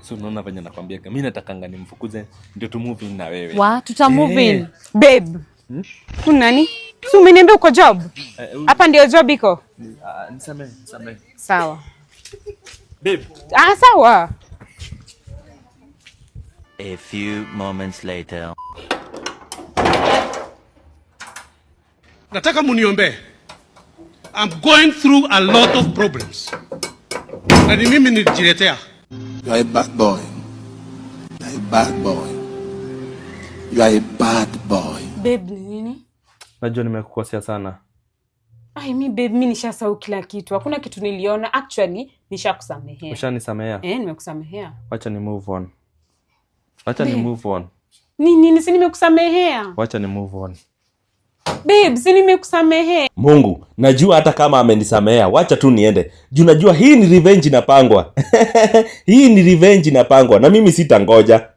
So unaona venye nakwambia mimi natakanga nimfukuze ndio tu move in na wewe. Tuta move in. Babe. Kuna nani? Si umeniambia uko job? Hapa ndio job iko. Nisamee. Sawa. Babe. Sawa. A few moments later. Nataka muniombe. I'm going through a lot of problems. Na ni mimi nilijiletea. You are a bad boy. You are a bad boy. You are a bad boy. Babe, nini? Najua nimekukosea sana. Babe, mimi nishasahau kila kitu. Hakuna kitu niliona. Actually, nishakusamehea. Ushanisamehea? Nimekusamehea. Wacha ni move on. Nini si nimekusamehea? Wacha ni move on. Babe, si nimekusamehea. Mungu, najua hata kama amenisamehea, wacha tu niende. Juu najua hii ni revenge inapangwa. Hii ni revenge inapangwa na mimi sitangoja.